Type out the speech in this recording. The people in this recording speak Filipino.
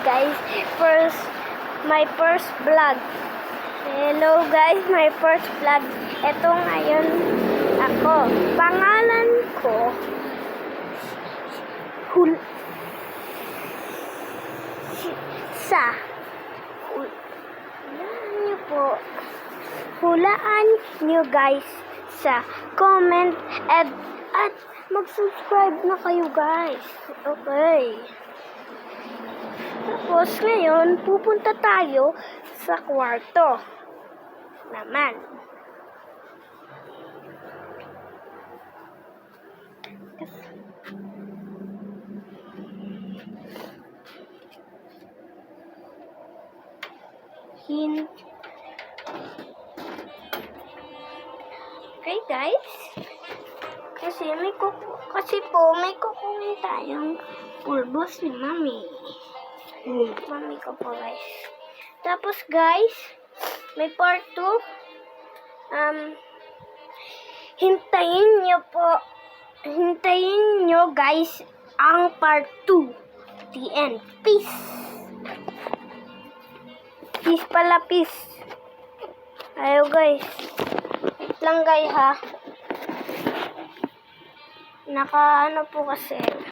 guys, my first vlog. Hello guys, my first vlog. Ito ngayon ako. Pangalan ko Hulaan nyo guys sa comment at mag-subscribe na kayo guys. Okay. Tapos ngayon, pupunta tayo sa kwarto. Naman. Okay guys. Kasi may kukunin tayong pulbos ni Mami. Mami ko po guys. Tapos guys, may part 2. Hintayin nyo guys ang part 2. The end. Peace. Peace pala, peace. Ayo guys. Wait lang guys ha. Naka ano po kasi.